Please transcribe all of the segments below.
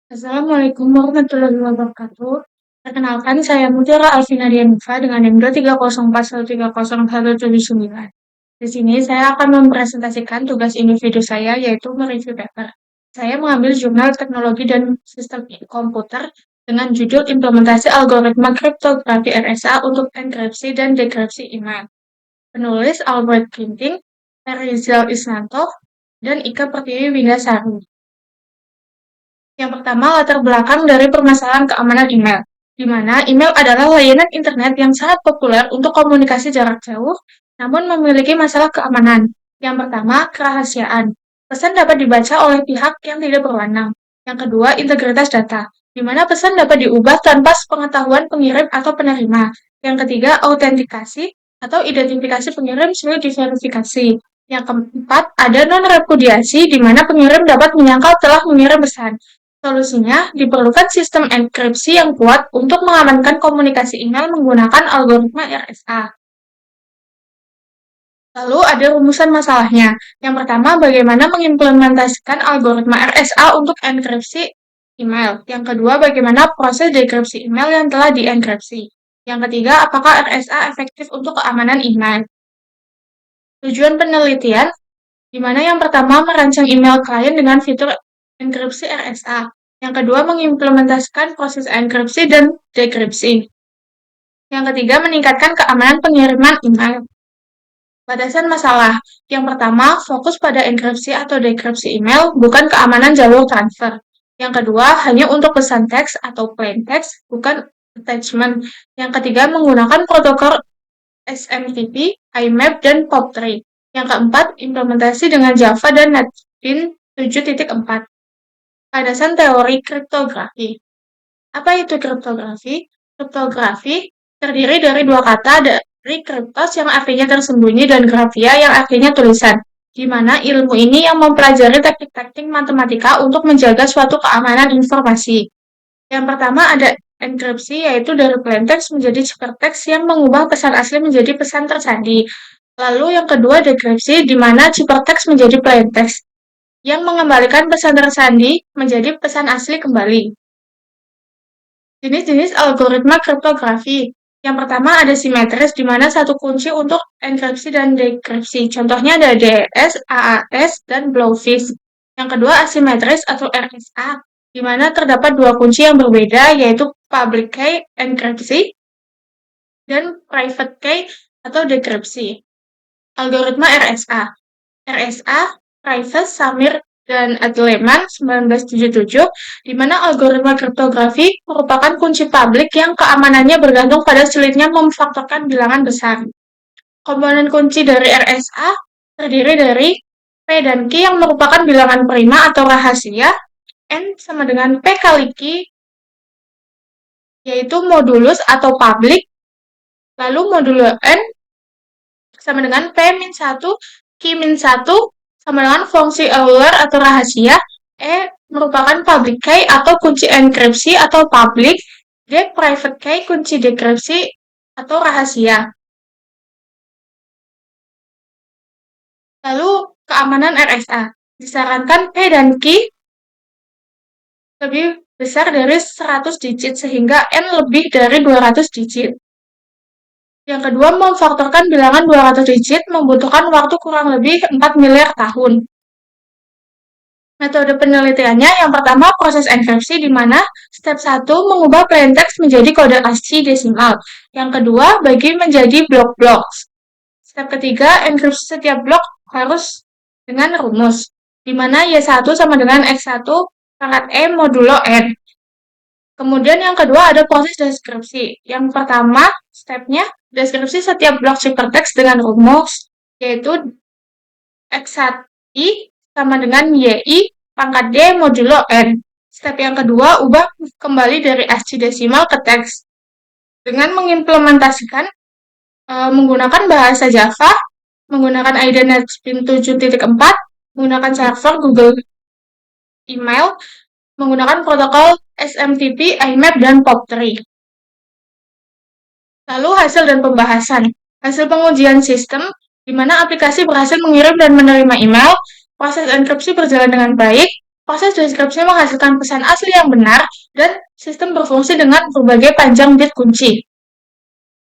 Assalamualaikum warahmatullahi wabarakatuh. Perkenalkan, saya Mutiara Alvina Dianufa dengan NIM 23041301799. Di sini saya akan mempresentasikan tugas individu saya, yaitu mereview paper. Saya mengambil jurnal teknologi dan sistem komputer dengan judul Implementasi Algoritma Kriptografi RSA untuk Enkripsi dan Dekripsi Email. Penulis Albert Ginting, Rizal Isnanto, dan Ika Pertiwi Wingasari. Yang pertama, latar belakang dari permasalahan keamanan email, di mana email adalah layanan internet yang sangat populer untuk komunikasi jarak jauh, namun memiliki masalah keamanan. Yang pertama, kerahasiaan. Pesan dapat dibaca oleh pihak yang tidak berwenang. Yang kedua, integritas data, di mana pesan dapat diubah tanpa sepengetahuan pengirim atau penerima. Yang ketiga, autentikasi atau identifikasi pengirim sulit diverifikasi. Yang keempat, ada non-repudiasi, di mana pengirim dapat menyangkal telah mengirim pesan. Solusinya, diperlukan sistem enkripsi yang kuat untuk mengamankan komunikasi email menggunakan algoritma RSA. Lalu ada rumusan masalahnya. Yang pertama, bagaimana mengimplementasikan algoritma RSA untuk enkripsi email. Yang kedua, bagaimana proses dekripsi email yang telah dienkripsi. Yang ketiga, apakah RSA efektif untuk keamanan email. Tujuan penelitian, di mana yang pertama merancang email klien dengan fitur enkripsi RSA. Yang kedua, mengimplementasikan proses enkripsi dan dekripsi. Yang ketiga, meningkatkan keamanan pengiriman email. Batasan masalah. Yang pertama, fokus pada enkripsi atau dekripsi email, bukan keamanan jalur transfer. Yang kedua, hanya untuk pesan teks atau plain text, bukan attachment. Yang ketiga, menggunakan protokol SMTP, IMAP, dan POP3. Yang keempat, implementasi dengan Java dan NetBeans 7.4. Landasan teori kriptografi. Apa itu kriptografi? Kriptografi terdiri dari dua kata, dari kriptos yang artinya tersembunyi dan grafia yang artinya tulisan, di mana ilmu ini yang mempelajari teknik-teknik matematika untuk menjaga suatu keamanan informasi. Yang pertama ada enkripsi, yaitu dari plain text menjadi ciphertext yang mengubah pesan asli menjadi pesan tersandi. Lalu yang kedua dekripsi, di mana ciphertext menjadi plain text yang mengembalikan pesan tersandi menjadi pesan asli kembali. Jenis-jenis algoritma kriptografi. Yang pertama ada simetris, di mana satu kunci untuk enkripsi dan dekripsi. Contohnya ada DES, AAS, dan Blowfish. Yang kedua asimetris atau RSA, di mana terdapat dua kunci yang berbeda, yaitu public key enkripsi dan private key atau dekripsi. Algoritma RSA. RSA, Rivas, Samir, dan Adleman 1977, di mana algoritma kriptografi merupakan kunci publik yang keamanannya bergantung pada sulitnya memfaktorkan bilangan besar. Komponen kunci dari RSA terdiri dari P dan Q yang merupakan bilangan prima atau rahasia, N sama dengan P kali Q, yaitu modulus atau publik, lalu modulo N sama dengan P-1, Q-1, sama dengan fungsi Euler atau rahasia. E merupakan public key atau kunci enkripsi atau public. D private key kunci dekripsi atau rahasia. Lalu keamanan RSA. Disarankan P dan Q lebih besar dari 100 digit sehingga N lebih dari 200 digit. Yang kedua, memfaktorkan bilangan 200 digit membutuhkan waktu kurang lebih 4 miliar tahun. Metode penelitiannya yang pertama proses enkripsi, di mana step 1 mengubah plain text menjadi kode ASCII desimal. Yang kedua bagi menjadi blok-blok. Step ketiga enkripsi setiap blok harus dengan rumus, di mana Y1 sama dengan X1 pangkat E modulo N. Kemudian yang kedua ada proses deskripsi. Yang pertama stepnya deskripsi setiap blok ciphertext dengan rumus, yaitu X1I sama dengan YI pangkat D modulo N. Step yang kedua, ubah kembali dari ASCII desimal ke teks. Dengan mengimplementasikan menggunakan bahasa Java, menggunakan IDE NetBeans 7.4, menggunakan server Google Email, menggunakan protokol SMTP, IMAP, dan POP3. Lalu hasil dan pembahasan. Hasil pengujian sistem, di mana aplikasi berhasil mengirim dan menerima email, proses enkripsi berjalan dengan baik, Proses deskripsi menghasilkan pesan asli yang benar, dan sistem berfungsi dengan berbagai panjang bit kunci.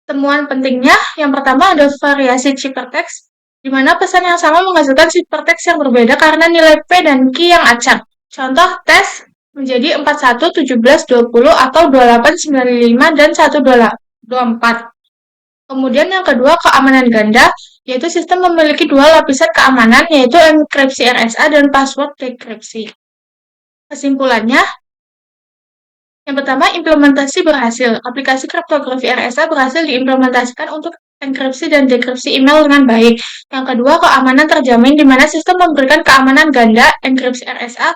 Temuan pentingnya, yang pertama ada variasi ciphertext, di mana pesan yang sama menghasilkan ciphertext yang berbeda karena nilai P dan Q yang acak. Contoh tes menjadi 41, 17, 20, atau 28, 95, dan 1224. Kemudian yang kedua, keamanan ganda, yaitu sistem memiliki dua lapisan keamanan, yaitu enkripsi RSA dan password dekripsi. Kesimpulannya, yang pertama, implementasi berhasil. Aplikasi kriptografi RSA berhasil diimplementasikan untuk enkripsi dan dekripsi email dengan baik. Yang kedua, keamanan terjamin, di mana sistem memberikan keamanan ganda, enkripsi RSA,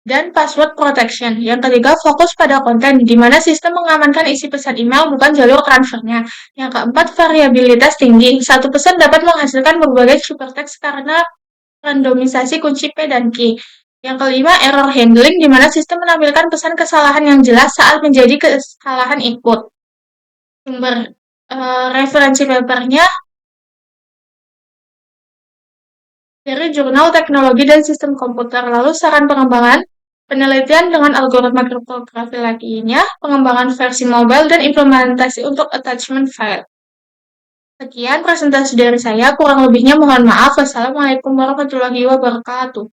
dan password protection. Yang ketiga, fokus pada konten, di mana sistem mengamankan isi pesan email bukan jalur transfernya. Yang keempat, variabilitas tinggi. Satu pesan dapat menghasilkan berbagai ciphertext karena randomisasi kunci P dan Q. Yang kelima, error handling, di mana sistem menampilkan pesan kesalahan yang jelas saat menjadi kesalahan input. Sumber referensi papernya dari Jurnal Teknologi dan Sistem Komputer. Lalu saran pengembangan, penelitian dengan algoritma kriptografi lainnya, pengembangan versi mobile, dan implementasi untuk attachment file. Sekian presentasi dari saya, kurang lebihnya mohon maaf. Wassalamualaikum warahmatullahi wabarakatuh.